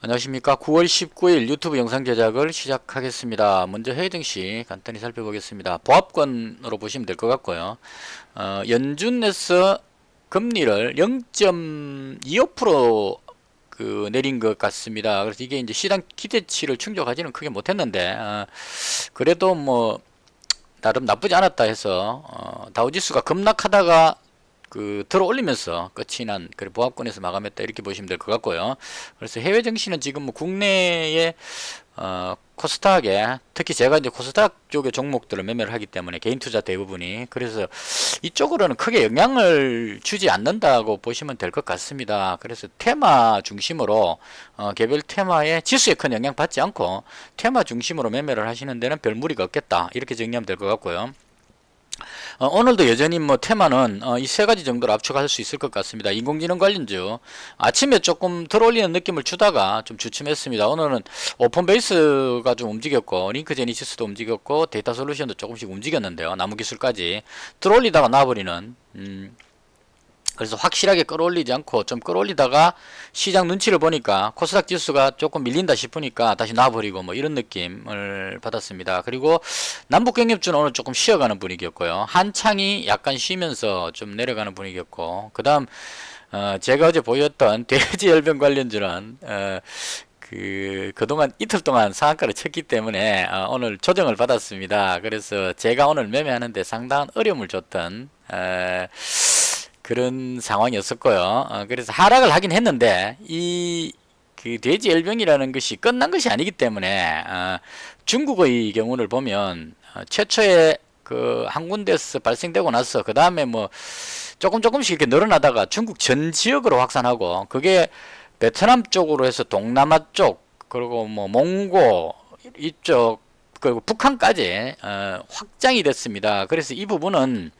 안녕하십니까. 9월 19일 유튜브 영상 제작을 시작하겠습니다. 먼저 해외 증시 간단히 살펴보겠습니다. 보합권으로 보시면 될 것 같고요. 연준에서 금리를 0.25% 내린 것 같습니다. 그래서 이게 이제 시장 기대치를 충족하지는 크게 못했는데, 그래도 뭐 나름 나쁘지 않았다 해서 다우지수가 급락하다가 들어 올리면서 끝이 난 보합권에서 마감했다 이렇게 보시면 될 것 같고요. 그래서 해외 증시는 지금 뭐 국내에 코스닥에 특히 제가 이제 코스닥 쪽의 종목들을 매매를 하기 때문에 개인 투자 대부분이 그래서 이쪽으로는 크게 영향을 주지 않는다고 보시면 될 것 같습니다. 그래서 테마 중심으로 개별 테마의 지수에 큰 영향 받지 않고 테마 중심으로 매매를 하시는 데는 별 무리가 없겠다 이렇게 정리하면 될 것 같고요. 오늘도 여전히 뭐 테마는 이 세 가지 정도로 압축할 수 있을 것 같습니다. 인공지능 관련주 아침에 조금 들어올리는 느낌을 주다가 좀 주춤했습니다. 오늘은 오픈베이스가 좀 움직였고 링크 제니시스도 움직였고 데이터 솔루션도 조금씩 움직였는데요. 나무기술까지 들어올리다가 놔버리는 그래서 확실하게 끌어올리지 않고 좀 끌어올리다가 시장 눈치를 보니까 코스닥 지수가 조금 밀린다 싶으니까 다시 놔버리고 뭐 이런 느낌을 받았습니다. 그리고 남북경협주는 오늘 조금 쉬어가는 분위기였고요. 한창이 약간 쉬면서 좀 내려가는 분위기였고 그 다음 제가 어제 보였던 대지열병 관련주는 그동안 이틀 동안 상한가를 쳤기 때문에 오늘 조정을 받았습니다. 그래서 제가 오늘 매매하는데 상당한 어려움을 줬던 그런 상황이었었고요. 그래서 하락을 하긴 했는데 돼지열병이라는 것이 끝난 것이 아니기 때문에 중국의 경우를 보면 최초에 한 군데서 발생되고 나서 그 다음에 뭐 조금씩 이렇게 늘어나다가 중국 전 지역으로 확산하고 그게 베트남 쪽으로 해서 동남아 쪽 그리고 뭐 몽고 이쪽 그리고 북한까지 확장이 됐습니다. 그래서 이 부분은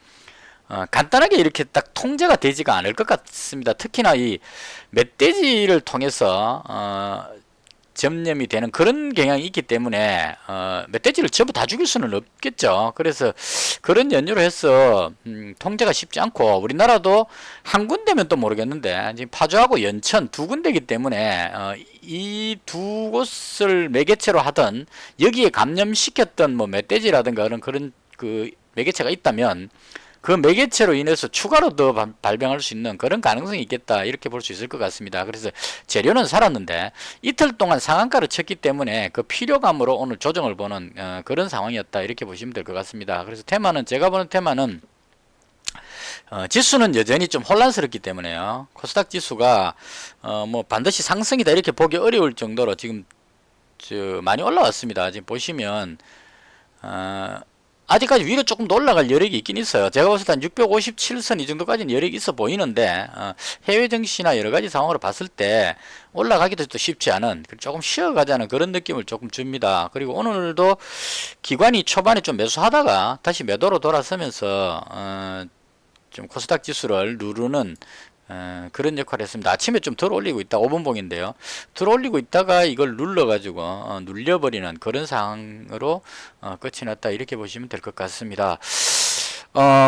간단하게 이렇게 딱 통제가 되지가 않을 것 같습니다. 특히나 이 멧돼지를 통해서 점염이 되는 그런 경향이 있기 때문에 멧돼지를 전부 다 죽일 수는 없겠죠. 그래서 그런 연유로 해서 통제가 쉽지 않고 우리나라도 한 군데면 또 모르겠는데 지금 파주하고 연천 두 군데이기 때문에 이 두 곳을 매개체로 하던 여기에 감염시켰던 뭐 멧돼지라든가 그런 매개체가 있다면 그 매개체로 인해서 추가로 더 발병할 수 있는 그런 가능성이 있겠다 이렇게 볼 수 있을 것 같습니다. 그래서 재료는 살았는데 이틀 동안 상한가를 쳤기 때문에 그 피로감으로 오늘 조정을 보는 그런 상황이었다 이렇게 보시면 될 것 같습니다. 그래서 제가 보는 테마는 지수는 여전히 좀 혼란스럽기 때문에요. 코스닥 지수가 뭐 반드시 상승이다 이렇게 보기 어려울 정도로 지금 많이 올라왔습니다. 지금 보시면 아직까지 위로 조금 더 올라갈 여력이 있긴 있어요. 제가 봤을 때 한 657선 이 정도까지는 여력이 있어 보이는데 해외 증시나 여러 가지 상황으로 봤을 때 올라가기도 또 쉽지 않은 조금 쉬어가자는 그런 느낌을 조금 줍니다. 그리고 오늘도 기관이 초반에 좀 매수하다가 다시 매도로 돌아서면서 좀 코스닥 지수를 누르는 그런 역할을 했습니다. 아침에 좀 덜 올리고 있다 5분봉인데요. 덜 올리고 있다가 이걸 눌러가지고 눌려버리는 그런 상황으로 끝이 났다 이렇게 보시면 될 것 같습니다.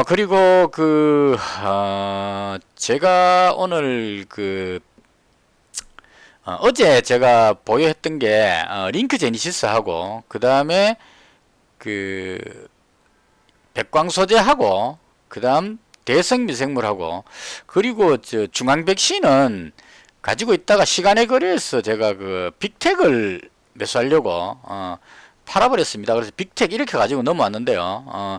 그리고 제가 오늘 어제 제가 보여했던 게 링크 제니시스하고 그 다음에 백광 소재하고 그 다음 대성 미생물하고 그리고 중앙 백신은 가지고 있다가 시간의 거래에서 제가 빅텍을 매수하려고 팔아버렸습니다. 그래서 빅텍 이렇게 가지고 넘어왔는데요.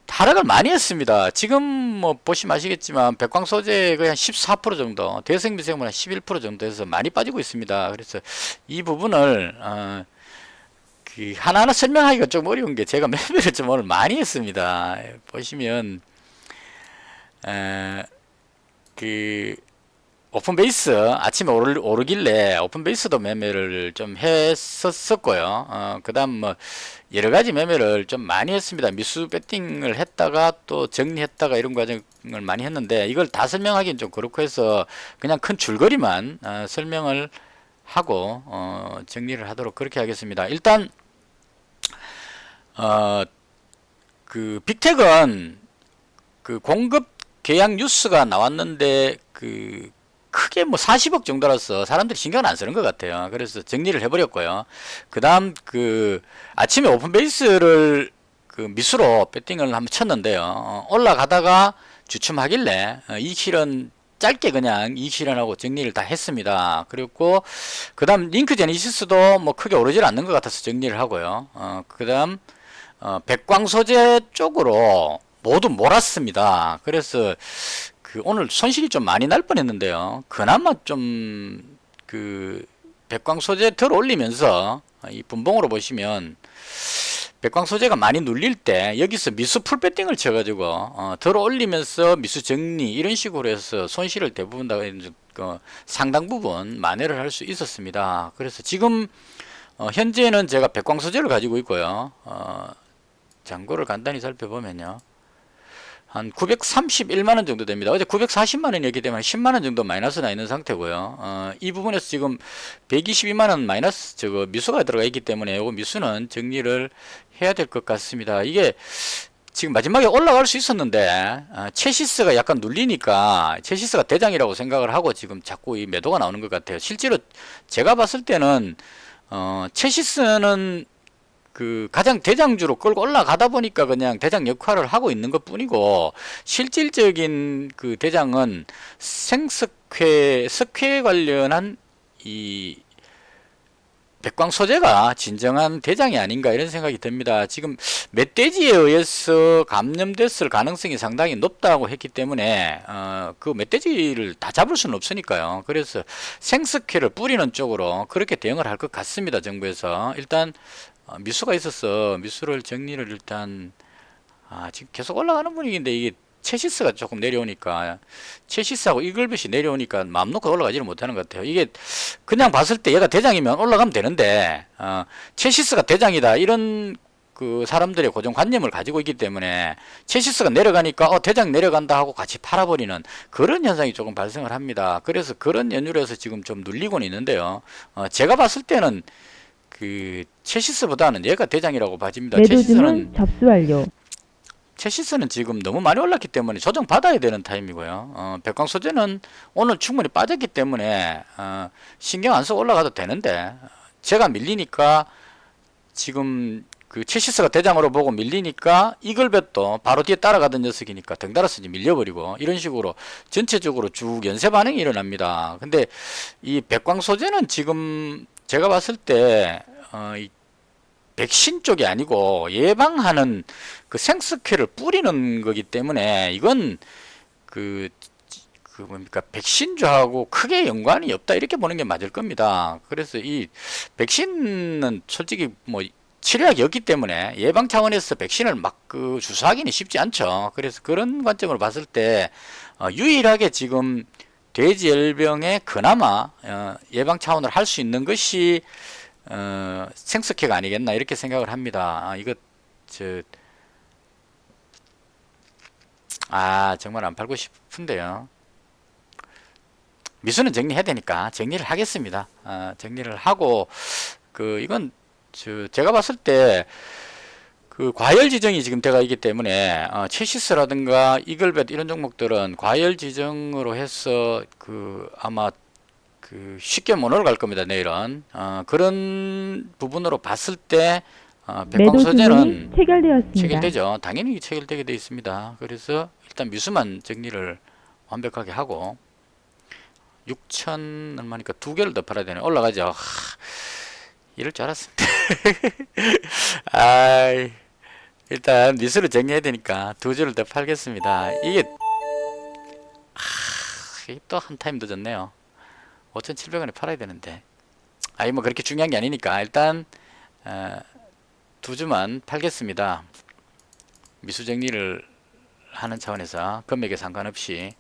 하락을 많이 했습니다. 지금 뭐 보시면 아시겠지만 백광 소재 거의 한 14% 정도, 대성 미생물 한 11% 정도 해서 많이 빠지고 있습니다. 그래서 이 부분을 하나하나 설명하기가 좀 어려운 게 제가 매매를 좀 오늘 많이 했습니다. 보시면 오픈베이스 아침에 오르길래 오픈베이스도 매매를 좀 했었고요. 그 다음 뭐 여러가지 매매를 좀 많이 했습니다. 미수 배팅을 했다가 또 정리했다가 이런 과정을 많이 했는데 이걸 다 설명하기는 좀 그렇고 해서 그냥 큰 줄거리만 설명을 하고 정리를 하도록 그렇게 하겠습니다. 일단 빅텍은 공급 계약 뉴스가 나왔는데 크게 뭐 40억 정도라서 사람들이 신경을 안 쓰는 것 같아요. 그래서 정리를 해버렸고요. 그 다음 아침에 오픈베이스를 미수로 배팅을 한번 쳤는데요. 올라가다가 주춤하길래 이익실현 짧게 그냥 이익실현하고 정리를 다 했습니다. 그리고 그 다음 링크 제니시스도 뭐 크게 오르질 않는 것 같아서 정리를 하고요. 그 다음 백광 소재 쪽으로 모두 몰았습니다. 그래서 오늘 손실이 좀 많이 날 뻔했는데요. 그나마 좀 백광 소재 덜 올리면서 이 분봉으로 보시면 백광 소재가 많이 눌릴 때 여기서 미수 풀 배팅을 쳐가지고 덜 올리면서 미수 정리 이런 식으로 해서 손실을 대부분 다 상당 부분 만회를 할 수 있었습니다. 그래서 지금 현재는 제가 백광 소재를 가지고 있고요. 잔고를 간단히 살펴보면요. 한 931만원 정도 됩니다. 어제 940만원이었기 때문에 10만원 정도 마이너스 나 있는 상태고요. 이 부분에서 지금 122만원 마이너스 미수가 들어가 있기 때문에 이거 미수는 정리를 해야 될 것 같습니다. 이게 지금 마지막에 올라갈 수 있었는데 체시스가 약간 눌리니까 체시스가 대장이라고 생각을 하고 지금 자꾸 이 매도가 나오는 것 같아요. 실제로 제가 봤을 때는 체시스는 가장 대장주로 끌고 올라가다 보니까 그냥 대장 역할을 하고 있는 것 뿐이고, 실질적인 대장은 석회 관련한 이 백광 소재가 진정한 대장이 아닌가 이런 생각이 듭니다. 지금 멧돼지에 의해서 감염됐을 가능성이 상당히 높다고 했기 때문에 그 멧돼지를 다 잡을 수는 없으니까요. 그래서 생석회를 뿌리는 쪽으로 그렇게 대응을 할 것 같습니다. 정부에서 일단 미수가 있어서 미수를 정리를 일단 지금 계속 올라가는 분위기인데 이게 체시스가 조금 내려오니까 체시스하고 이글벳이 내려오니까 마음 놓고 올라가지를 못하는 것 같아요. 이게 그냥 봤을 때 얘가 대장이면 올라가면 되는데 체시스가 대장이다 이런 사람들의 고정관념을 가지고 있기 때문에 체시스가 내려가니까 대장 내려간다 하고 같이 팔아버리는 그런 현상이 조금 발생을 합니다. 그래서 그런 연유로 해서 지금 좀 눌리고는 있는데요. 제가 봤을 때는 체시스보다는 얘가 대장이라고 봐집니다. 매도주문 접수 완료. 체시스는 지금 너무 많이 올랐기 때문에 조정 받아야 되는 타임이고요. 백광 소재는 오늘 충분히 빠졌기 때문에 신경 안 쓰고 올라가도 되는데 제가 밀리니까 지금 체시스가 대장으로 보고 밀리니까 이글벳도 바로 뒤에 따라가던 녀석이니까 덩달아서 밀려버리고 이런 식으로 전체적으로 쭉 연쇄 반응이 일어납니다. 근데 이 백광 소재는 지금 제가 봤을 때 이 백신 쪽이 아니고 예방하는 생석회를 뿌리는 거기 때문에 이건 뭡니까 백신주하고 크게 연관이 없다 이렇게 보는 게 맞을 겁니다. 그래서 이 백신은 솔직히 뭐 치료약이 없기 때문에 예방 차원에서 백신을 막 주사하기는 쉽지 않죠. 그래서 그런 관점으로 봤을 때 유일하게 지금 돼지열병에 그나마 예방 차원을 할 수 있는 것이 생석회가 아니겠나 이렇게 생각을 합니다. 이거 정말 안 팔고 싶은데요. 미수는 정리해야 되니까 정리를 하겠습니다. 정리를 하고 이건 제가 봤을 때 과열 지정이 지금 돼가 있기 때문에 체시스라든가 이글벳 이런 종목들은 과열 지정으로 해서 아마 쉽게 못 올라갈 겁니다. 내일은 그런 부분으로 봤을 때 백광 소재는 체결되었습니다. 체결되죠. 당연히 체결되게 되어 있습니다. 그래서 일단 미수만 정리를 완벽하게 하고 6천 얼마니까 두 개를 더 팔아야 되네. 올라가죠. 이럴 줄 알았습니다. 일단 미수를 정리해야 되니까 두 줄을 더 팔겠습니다. 이게 또 한 타임 늦었네요. 5,700원에 팔아야 되는데 뭐 그렇게 중요한 게 아니니까 일단 두 주만 팔겠습니다. 미수 정리를 하는 차원에서 금액에 상관없이.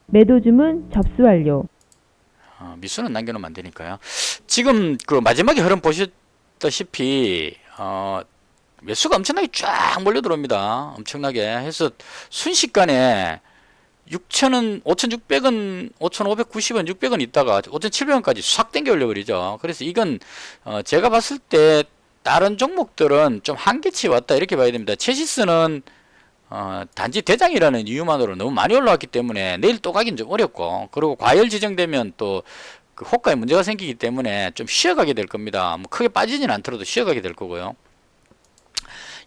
매도 주문 접수 완료. 미수는 남겨놓으면 안 되니까요. 지금 마지막에 흐름 보셨다시피 매수가 엄청나게 쫙 몰려 들어옵니다. 엄청나게 해서 순식간에 6,000원, 5,600원, 5,590원, 600원 있다가 5,700원까지 싹 땡겨 올려버리죠. 그래서 이건 제가 봤을 때 다른 종목들은 좀 한계치 왔다 이렇게 봐야 됩니다. 체시스는 단지 대장이라는 이유만으로 너무 많이 올라왔기 때문에 내일 또 가긴 좀 어렵고, 그리고 과열 지정되면 또 그 호가에 문제가 생기기 때문에 좀 쉬어가게 될 겁니다. 뭐 크게 빠지진 않더라도 쉬어가게 될 거고요.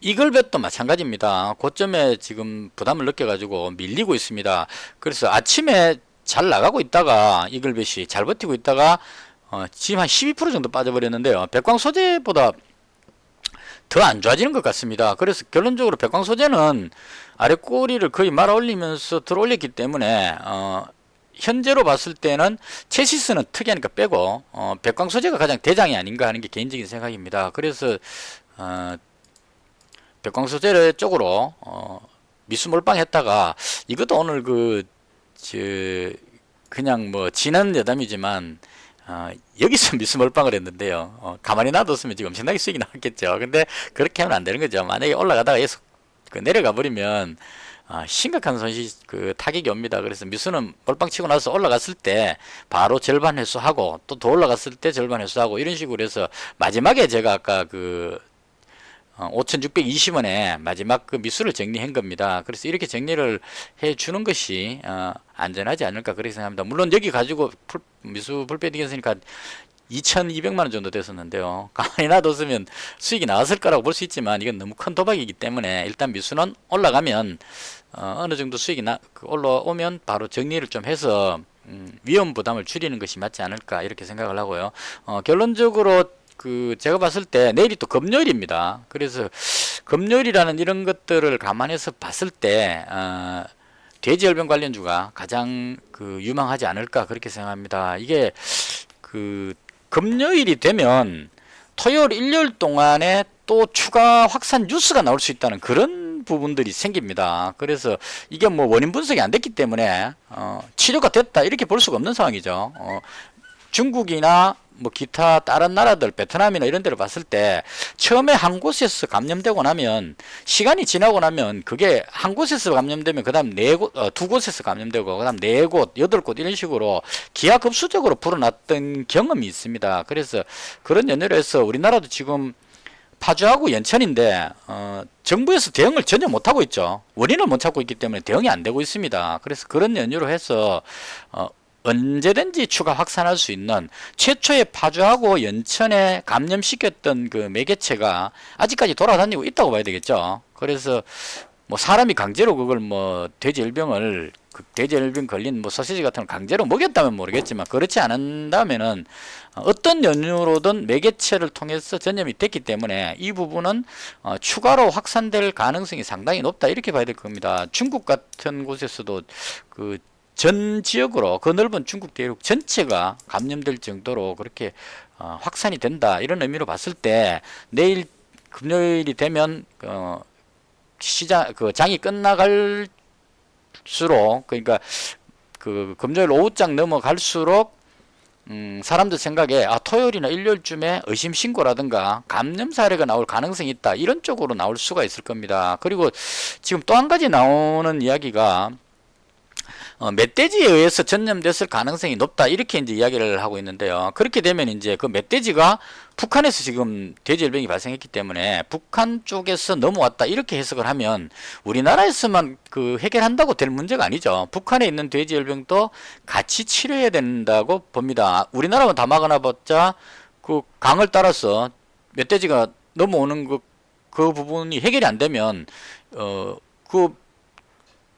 이글벳도 마찬가지입니다. 고점에 지금 부담을 느껴가지고 밀리고 있습니다. 그래서 아침에 잘 나가고 있다가 이글벳이 잘 버티고 있다가 지금 한 12% 정도 빠져버렸는데요. 백광 소재보다 더 안 좋아지는 것 같습니다. 그래서 결론적으로 백광 소재는 아래 꼬리를 거의 말아 올리면서 들어 올렸기 때문에 현재로 봤을 때는 체시스는 특이하니까 빼고 백광 소재가 가장 대장이 아닌가 하는 게 개인적인 생각입니다. 그래서 백광 소재 쪽으로 미수 몰빵했다가 이것도 오늘 그냥 뭐 지난 여담이지만 여기서 미수 몰빵을 했는데요. 가만히 놔뒀으면 지금 엄청나게 수익이 나왔겠죠. 근데 그렇게 하면 안 되는 거죠. 만약에 올라가다가 계속 내려가 버리면 심각한 손실 타격이 옵니다. 그래서 미수는 몰빵 치고 나서 올라갔을 때 바로 절반 회수하고 또 더 올라갔을 때 절반 회수하고 이런 식으로 해서 마지막에 제가 아까 5,620원에 마지막 그 미수를 정리한 겁니다. 그래서 이렇게 정리를 해 주는 것이 안전하지 않을까 그렇게 생각합니다. 물론 여기 가지고 미수 불패딩 했으니까 2,200만원 정도 됐었는데요. 가만히 놔뒀으면 수익이 나왔을 거라고 볼 수 있지만 이건 너무 큰 도박이기 때문에 일단 미수는 올라가면 어느 정도 수익이 올라오면 바로 정리를 좀 해서 위험 부담을 줄이는 것이 맞지 않을까 이렇게 생각을 하고요. 결론적으로 제가 봤을 때 내일이 또 금요일입니다. 그래서 금요일이라는 이런 것들을 감안해서 봤을 때 돼지열병 관련주가 가장 유망하지 않을까 그렇게 생각합니다. 이게 금요일이 되면 토요일 일요일 동안에 또 추가 확산 뉴스가 나올 수 있다는 그런 부분들이 생깁니다. 그래서 이게 뭐 원인 분석이 안 됐기 때문에 치료가 됐다 이렇게 볼 수가 없는 상황이죠. 중국이나 뭐 기타 다른 나라들 베트남이나 이런 데를 봤을 때 처음에 한 곳에서 감염되고 나면 시간이 지나고 나면 그게 한 곳에서 감염되면 그 다음 두 곳에서 감염되고 그 다음 4곳, 8곳 이런 식으로 기하급수적으로 불어났던 경험이 있습니다. 그래서 그런 연유로 해서 우리나라도 지금 파주하고 연천인데 정부에서 대응을 전혀 못하고 있죠. 원인을 못 찾고 있기 때문에 대응이 안 되고 있습니다. 그래서 그런 연유로 해서 언제든지 추가 확산할 수 있는 최초의 파주하고 연천에 감염시켰던 그 매개체가 아직까지 돌아다니고 있다고 봐야 되겠죠. 그래서 뭐 사람이 강제로 그걸 돼지열병을 돼지열병 걸린 소시지 같은 걸 강제로 먹였다면 모르겠지만 그렇지 않은다면은 어떤 연유로든 매개체를 통해서 전염이 됐기 때문에 이 부분은 추가로 확산될 가능성이 상당히 높다 이렇게 봐야 될 겁니다. 중국 같은 곳에서도 전 지역으로 넓은 중국 대륙 전체가 감염될 정도로 그렇게 확산이 된다 이런 의미로 봤을 때 내일 금요일이 되면 장이 끝나갈수록 그러니까 금요일 오후장 넘어갈수록 사람들 생각에 토요일이나 일요일쯤에 의심 신고라든가 감염 사례가 나올 가능성이 있다 이런 쪽으로 나올 수가 있을 겁니다. 그리고 지금 또 한 가지 나오는 이야기가 멧돼지에 의해서 전염됐을 가능성이 높다 이렇게 이제 이야기를 하고 있는데요. 그렇게 되면 이제 그 멧돼지가 북한에서 지금 돼지열병이 발생했기 때문에 북한 쪽에서 넘어왔다 이렇게 해석을 하면 우리나라에서만 해결한다고 될 문제가 아니죠. 북한에 있는 돼지열병도 같이 치료해야 된다고 봅니다. 우리나라만 다 막아놔봤자 그 강을 따라서 멧돼지가 넘어오는 그 부분이 해결이 안 되면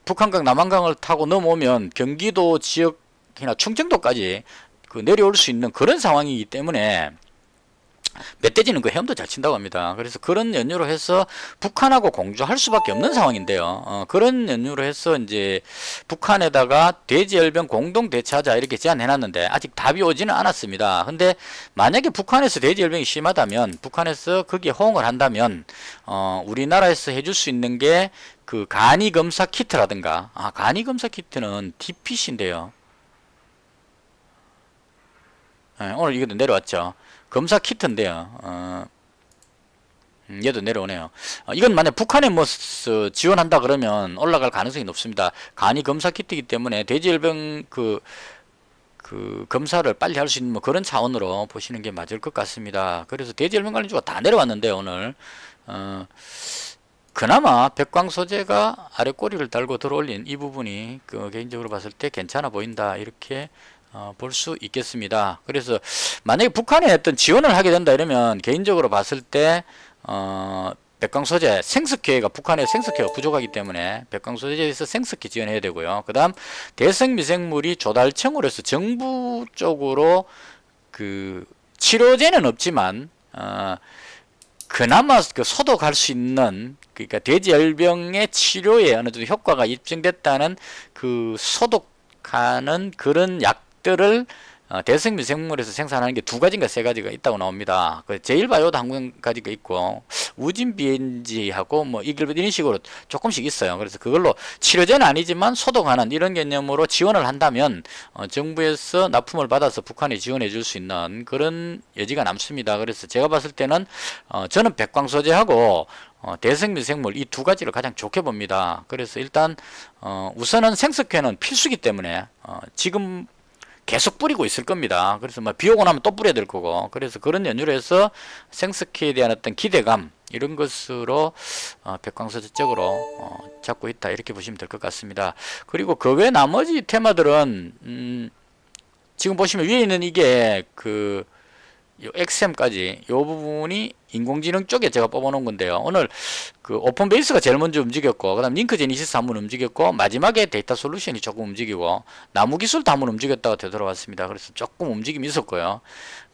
북한강 남한강을 타고 넘어오면 경기도 지역이나 충청도까지 내려올 수 있는 그런 상황이기 때문에 멧돼지는 헤엄도 잘 친다고 합니다. 그래서 그런 연유로 해서 북한하고 공조할 수밖에 없는 상황인데요. 그런 연유로 해서 이제 북한에다가 돼지열병 공동 대처하자 이렇게 제안해놨는데 아직 답이 오지는 않았습니다. 근데 만약에 북한에서 돼지열병이 심하다면 북한에서 거기에 호응을 한다면 우리나라에서 해줄 수 있는 게 간이 검사 키트라든가 간이 검사 키트는 DPC인데요. 오늘 이것도 내려왔죠. 검사 키트인데요. 얘도 내려오네요. 이건 만약 북한에 지원한다 그러면 올라갈 가능성이 높습니다. 간이 검사 키트이기 때문에 돼지열병 검사를 빨리 할 수 있는 그런 차원으로 보시는 게 맞을 것 같습니다. 그래서 돼지열병 관련주가 다 내려왔는데 오늘 그나마 백광 소재가 아래 꼬리를 달고 들어올린 이 부분이 그 개인적으로 봤을 때 괜찮아 보인다 이렇게 볼 수 있겠습니다. 그래서 만약에 북한에 어떤 지원을 하게 된다 이러면 개인적으로 봤을 때 백광 소재 생석회가 북한의 생석회가 부족하기 때문에 백광 소재에서 생석회 지원해야 되고요. 그다음 대성 미생물이 조달청으로 해서 정부 쪽으로 그 치료제는 없지만 그나마 그 소독할 수 있는 그러니까 돼지열병의 치료에 어느 정도 효과가 입증됐다는 그 소독하는 그런 약들을 대성미생물에서 생산하는 게 두 가지인가 세 가지가 있다고 나옵니다. 그 제일바이오도 한 가지가 있고 우진비엔지하고 뭐 이런 식으로 조금씩 있어요. 그래서 그걸로 치료제는 아니지만 소독하는 이런 개념으로 지원을 한다면 정부에서 납품을 받아서 북한에 지원해 줄 수 있는 그런 여지가 남습니다. 그래서 제가 봤을 때는 저는 백광소재하고 대성미생물 이 두 가지를 가장 좋게 봅니다. 그래서 일단 우선은 생석회는 필수기 때문에 지금 계속 뿌리고 있을 겁니다. 그래서 비 오고 나면 또 뿌려야 될 거고, 그래서 그런 연유로 해서 생석회에 대한 어떤 기대감 이런 것으로 백광소재 쪽으로 잡고 있다 이렇게 보시면 될 것 같습니다. 그리고 그 외 나머지 테마들은 지금 보시면 위에 있는 이게 그 XM까지 이 부분이 인공지능 쪽에 제가 뽑아놓은 건데요. 오늘 그 오픈베이스가 제일 먼저 움직였고, 그 다음 링크 제니시스 한번 움직였고, 마지막에 데이터 솔루션이 조금 움직이고, 나무 기술도 한번 움직였다가 되돌아왔습니다. 그래서 조금 움직임이 있었고요.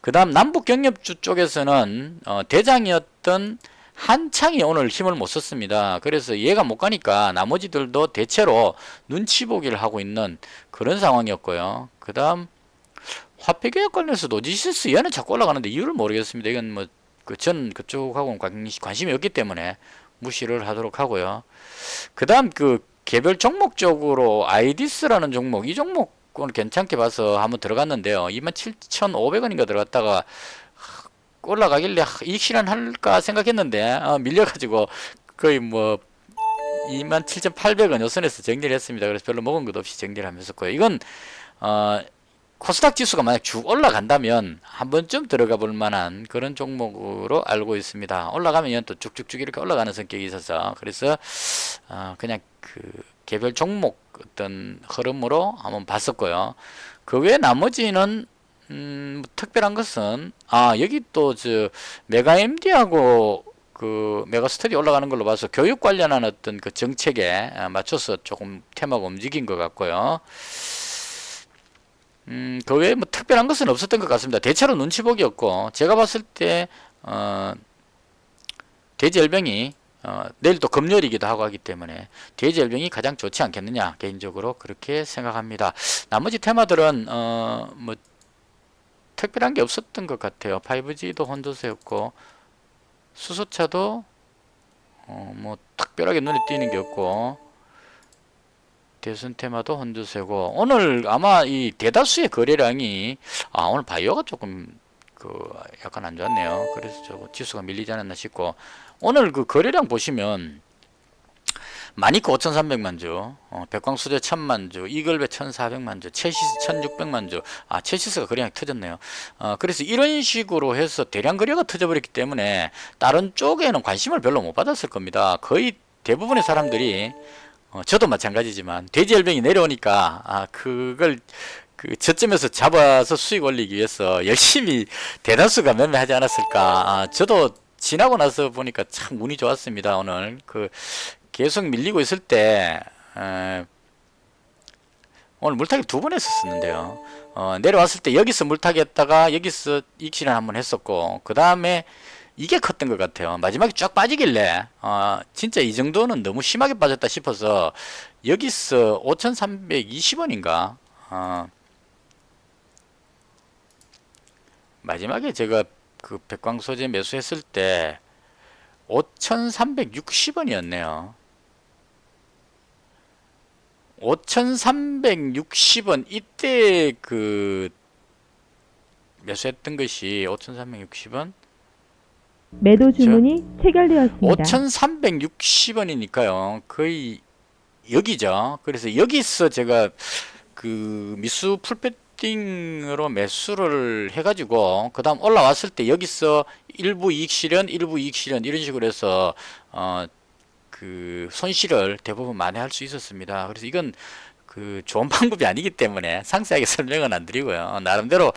그 다음 남북 경협주 쪽에서는 대장이었던 한창이 오늘 힘을 못 썼습니다. 그래서 얘가 못 가니까 나머지들도 대체로 눈치 보기를 하고 있는 그런 상황이었고요. 그 다음 화폐 개혁 관련해서 노지시스 얘는 자꾸 올라가는데 이유를 모르겠습니다. 이건 뭐 전 그쪽하고는 관심이 없기 때문에 무시를 하도록 하고요. 그 다음 그 개별 종목적으로 아이디스라는 종목, 이 종목은 괜찮게 봐서 한번 들어갔는데요. 27,500원인가 들어갔다가 올라가길래 이익 실현할까 생각했는데 밀려가지고 거의 뭐 27,800원 요 선에서 정리를 했습니다. 그래서 별로 먹은 것 없이 정리를 하면서 있고요. 이건 코스닥 지수가 만약 쭉 올라간다면 한 번쯤 들어가 볼 만한 그런 종목으로 알고 있습니다. 올라가면 또 쭉쭉쭉 이렇게 올라가는 성격이 있어서, 그래서 그냥 그 개별 종목 어떤 흐름으로 한번 봤었고요. 그 외에 나머지는 특별한 것은 여기 또 저 메가MD하고 그 메가스터디 올라가는 걸로 봐서 교육 관련한 어떤 그 정책에 맞춰서 조금 테마가 움직인 것 같고요. 그 외에 뭐 특별한 것은 없었던 것 같습니다. 대체로 눈치보기였고, 제가 봤을 때 돼지열병이 내일 또 금요일이기도 하고 하기 때문에 돼지열병이 가장 좋지 않겠느냐 개인적으로 그렇게 생각합니다. 나머지 테마들은 뭐 특별한 게 없었던 것 같아요. 5G도 혼조세였고, 수소차도 뭐 특별하게 눈에 띄는 게 없고, 대선 테마도 혼조세고, 오늘 아마 이 대다수의 거래량이 오늘 바이오가 조금 그 약간 안 좋았네요. 그래서 저 지수가 밀리지 않았나 싶고, 오늘 그 거래량 보시면 마니크 5,300만 주, 백광수제 1,000만 주, 이글베 1,400만 주, 체시스 1,600만 주. 체시스가 거래량이 터졌네요. 그래서 이런 식으로 해서 대량 거래가 터져버렸기 때문에 다른 쪽에는 관심을 별로 못 받았을 겁니다. 거의 대부분의 사람들이 저도 마찬가지지만 돼지열병이 내려오니까 그걸 그 저점에서 잡아서 수익 올리기 위해서 열심히 대다수가 매매하지 않았을까. 저도 지나고 나서 보니까 참 운이 좋았습니다. 오늘 그 계속 밀리고 있을 때 오늘 물타기 두 번 했었는데요. 내려왔을 때 여기서 물타기 했다가 여기서 익실을 한번 했었고, 그 다음에 이게 컸던 것 같아요. 마지막에 쫙 빠지길래 진짜 이 정도는 너무 심하게 빠졌다 싶어서 여기서 5,320원인가 마지막에 제가 그 백광소재 매수했을 때 5,360원이었네요. 5,360원 이때 그 매수했던 것이 5,360원 매도 주문이 체결되었습니다. 5,360원이니까요. 거의 여기죠. 그래서 여기서 제가 그 미수 풀배팅으로 매수를 해가지고 그 다음 올라왔을 때 여기서 일부 이익 실현, 일부 이익 실현 이런 식으로 해서 그 손실을 대부분 만회할 수 있었습니다. 그래서 이건 그 좋은 방법이 아니기 때문에 상세하게 설명은 안 드리고요. 나름대로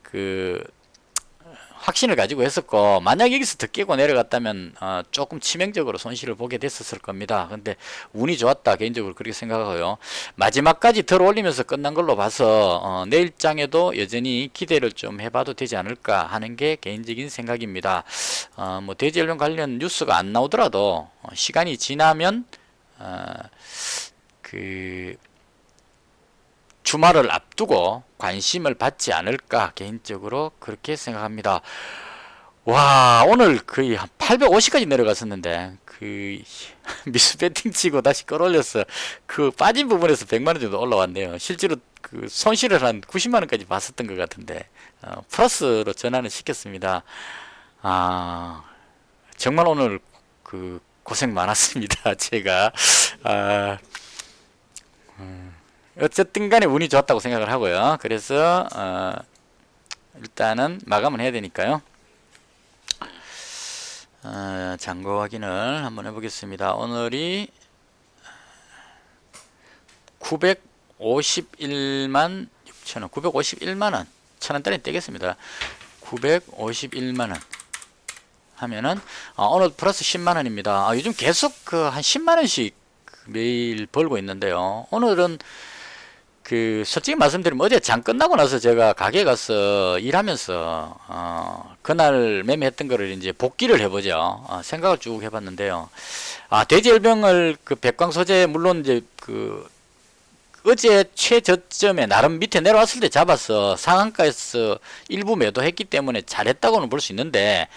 그 확신을 가지고 했었고, 만약 여기서 더 깨고 내려갔다면 조금 치명적으로 손실을 보게 됐었을 겁니다. 근데 운이 좋았다, 개인적으로 그렇게 생각하고요. 마지막까지 들어 올리면서 끝난 걸로 봐서 내일장에도 여전히 기대를 좀 해봐도 되지 않을까 하는 게 개인적인 생각입니다. 뭐 대지연령 관련 뉴스가 안 나오더라도 시간이 지나면 그 주말을 앞두고 관심을 받지 않을까 개인적으로 그렇게 생각합니다. 와, 오늘 거의 한 850까지 내려갔었는데 그 미스 배팅 치고 다시 끌어올렸어. 그 빠진 부분에서 100만원 정도 올라왔네요. 실제로 그 손실을 한 90만원까지 봤었던 것 같은데 플러스로 전환을 시켰습니다. 정말 오늘 그 고생 많았습니다. 제가 어쨌든 간에 운이 좋았다고 생각을 하고요. 그래서 일단은 마감은 해야 되니까요. 잔고 확인을 한번 해보겠습니다. 오늘이 951만 6천원, 951만원, 천원짜리 떼겠습니다. 951만원 하면은 오늘 플러스 10만원입니다. 요즘 계속 그 한 10만원씩 매일 벌고 있는데요. 오늘은 그 솔직히 말씀드리면 어제 장 끝나고 나서 제가 가게 가서 일하면서 그날 매매했던 거를 이제 복기를 해보죠. 생각을 쭉 해봤는데요. 돼지열병을 그 백광 소재 물론 이제 그 어제 최저점에 나름 밑에 내려왔을 때 잡아서 상한가에서 일부 매도했기 때문에 잘했다고는 볼 수 있는데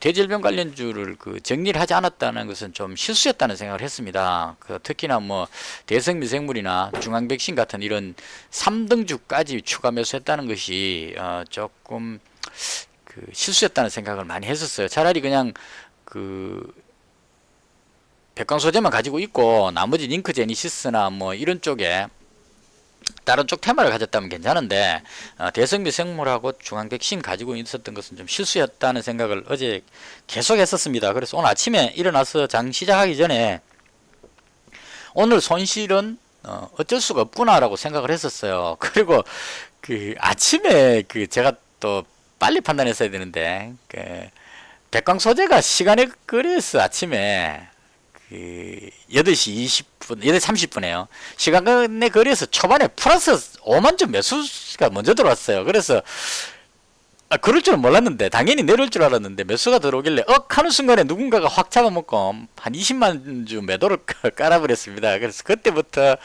돼지열병 관련주를 그 정리를 하지 않았다는 것은 좀 실수였다는 생각을 했습니다. 그 특히나 뭐 대성미생물이나 중앙백신 같은 이런 3등주까지 추가 매수했다는 것이 조금 그 실수였다는 생각을 많이 했었어요. 차라리 그냥 그 백광소재만 가지고 있고 나머지 링크 제니시스나 뭐 이런 쪽에 다른 쪽 테마를 가졌다면 괜찮은데 대성미 생물하고 중앙백신 가지고 있었던 것은 좀 실수였다는 생각을 어제 계속 했었습니다. 그래서 오늘 아침에 일어나서 장 시작하기 전에 오늘 손실은 어쩔 수가 없구나라고 생각을 했었어요. 그리고 그 아침에 그 제가 또 빨리 판단했어야 되는데 그 백광소재가 시간에 그래서 아침에 그 8시 20분, 8시 30분에요. 시간에 거리에서 초반에 플러스 5만 점 매수가 먼저 들어왔어요. 그래서 그럴 줄은 몰랐는데 당연히 내려올 줄 알았는데 매수가 들어오길래 하는 순간에 누군가가 확 잡아먹고 한 20만 주 매도를 깔아버렸습니다. 그래서 그때부터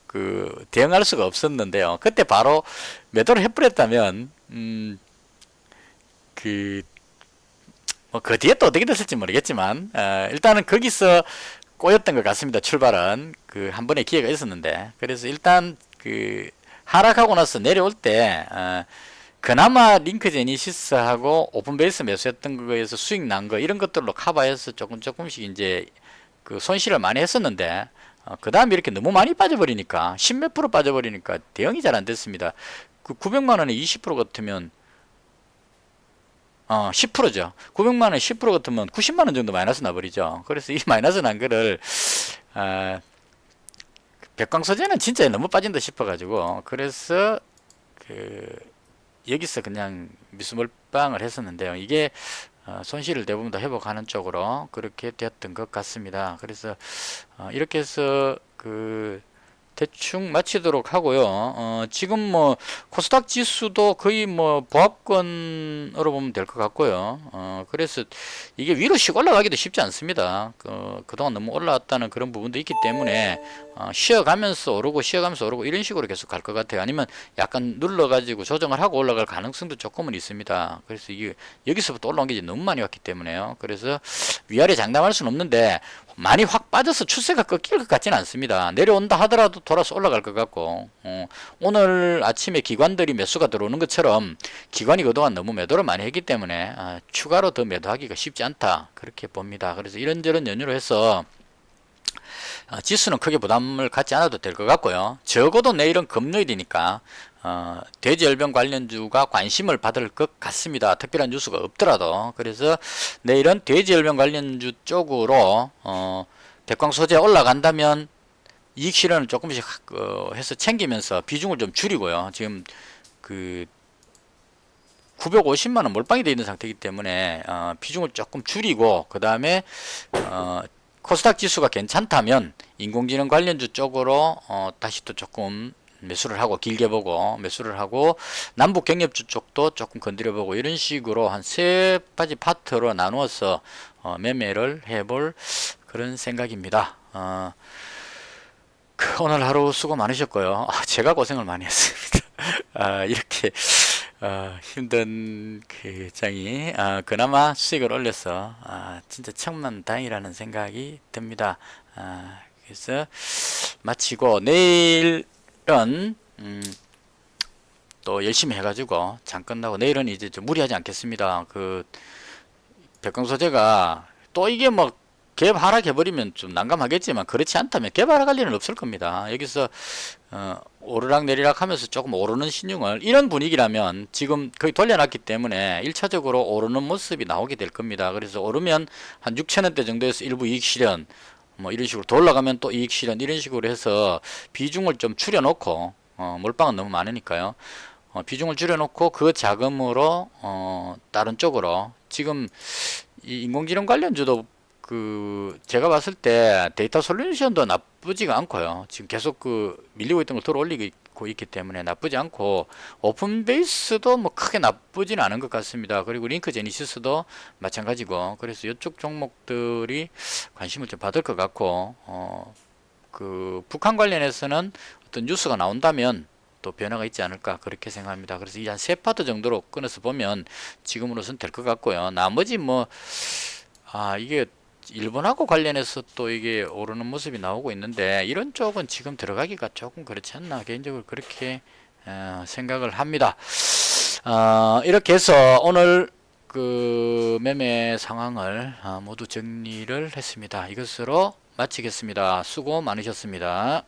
그 대응할 수가 없었는데요. 그때 바로 매도를 해버렸다면 그 뒤에 또 어떻게 됐을지 모르겠지만 일단은 거기서 꼬였던 것 같습니다. 출발은 그 한 번의 기회가 있었는데 그래서 일단 그 하락하고 나서 내려올 때 그나마 링크 제니시스하고 오픈 베이스 매수했던 거에서 수익 난 거 이런 것들로 커버해서 조금씩 이제 그 손실을 많이 했었는데 그 다음에 이렇게 너무 많이 빠져버리니까 10몇 프로 빠져버리니까 대응이 잘 안 됐습니다. 그 900만 원에 20% 같으면 10%죠. 900만 원 10% 같으면 90만 원 정도 마이너스 나버리죠. 그래서 이 마이너스 난 거를 백광소재는 진짜 너무 빠진다 싶어가지고 그래서 그 여기서 그냥 미수몰빵을 했었는데요. 이게 손실을 대부분 다 회복하는 쪽으로 그렇게 되었던 것 같습니다. 그래서 이렇게 해서 그 대충 마치도록 하고요. 지금 뭐 코스닥 지수도 거의 뭐 보합권으로 보면 될 것 같고요. 그래서 이게 위로 씩 올라가기도 쉽지 않습니다. 그동안 너무 올라왔다는 그런 부분도 있기 때문에 쉬어가면서 오르고 쉬어가면서 오르고 이런 식으로 계속 갈 것 같아요. 아니면 약간 눌러가지고 조정을 하고 올라갈 가능성도 조금은 있습니다. 그래서 이게 여기서부터 올라온 게 이제 너무 많이 왔기 때문에요. 그래서 위아래 장담할 수는 없는데 많이 확 빠져서 추세가 꺾일 것 같지는 않습니다. 내려온다 하더라도 돌아서 올라갈 것 같고 오늘 아침에 기관들이 매수가 들어오는 것처럼 기관이 그동안 너무 매도를 많이 했기 때문에 추가로 더 매도하기가 쉽지 않다 그렇게 봅니다. 그래서 이런저런 연유로 해서 지수는 크게 부담을 갖지 않아도 될 것 같고요. 적어도 내일은 금요일이니까 돼지열병 관련주가 관심을 받을 것 같습니다. 특별한 뉴스가 없더라도. 그래서 내일은 돼지열병 관련주 쪽으로 대광 소재 올라간다면 이익 실현을 조금씩 해서 챙기면서 비중을 좀 줄이고요. 지금 그 950만 원 몰빵이 되어 있는 상태이기 때문에 비중을 조금 줄이고, 그 다음에 코스닥 지수가 괜찮다면 인공지능 관련주 쪽으로 다시 또 조금 매수를 하고, 길게 보고 매수를 하고, 남북 경협주 쪽도 조금 건드려 보고, 이런 식으로 한 세 가지 파트로 나누어서 매매를 해볼 그런 생각입니다. 오늘 하루 수고 많으셨고요. 제가 고생을 많이 했습니다. 이렇게 힘든 그 장이 그나마 수익을 올려서 진짜 천만다행이라는 생각이 듭니다. 그래서 마치고 내일은 또 열심히 해가지고 장 끝나고 내일은 이제 좀 무리하지 않겠습니다. 그 백광소재가 또 이게 뭐 갭 하락해버리면 좀 난감하겠지만, 그렇지 않다면 갭 하락할 일은 없을 겁니다. 여기서 오르락 내리락 하면서 조금 오르는 신용을, 이런 분위기라면 지금 거의 돌려놨기 때문에 1차적으로 오르는 모습이 나오게 될 겁니다. 그래서 오르면 한 6천원대 정도에서 일부 이익 실현, 뭐 이런 식으로 더 올라가면 또 이익 실현, 이런 식으로 해서 비중을 좀 줄여놓고, 몰빵은 너무 많으니까요. 비중을 줄여놓고 그 자금으로 다른 쪽으로, 지금 이 인공지능 관련주도 그 제가 봤을 때 데이터 솔루션도 나쁘지가 않고요. 지금 계속 그 밀리고 있던 걸 들어 올리고 있기 때문에 나쁘지 않고, 오픈 베이스도 뭐 크게 나쁘지는 않은 것 같습니다. 그리고 링크 제니시스도 마찬가지고, 그래서 이쪽 종목들이 관심을 좀 받을 것 같고, 그 북한 관련해서는 어떤 뉴스가 나온다면 또 변화가 있지 않을까, 그렇게 생각합니다. 그래서 이 한 세 파트 정도로 끊어서 보면 지금으로선 될 것 같고요. 나머지 뭐 이게 일본하고 관련해서 또 이게 오르는 모습이 나오고 있는데, 이런 쪽은 지금 들어가기가 조금 그렇지 않나, 개인적으로 그렇게 생각을 합니다. 이렇게 해서 오늘 그 매매 상황을 모두 정리를 했습니다. 이것으로 마치겠습니다. 수고 많으셨습니다.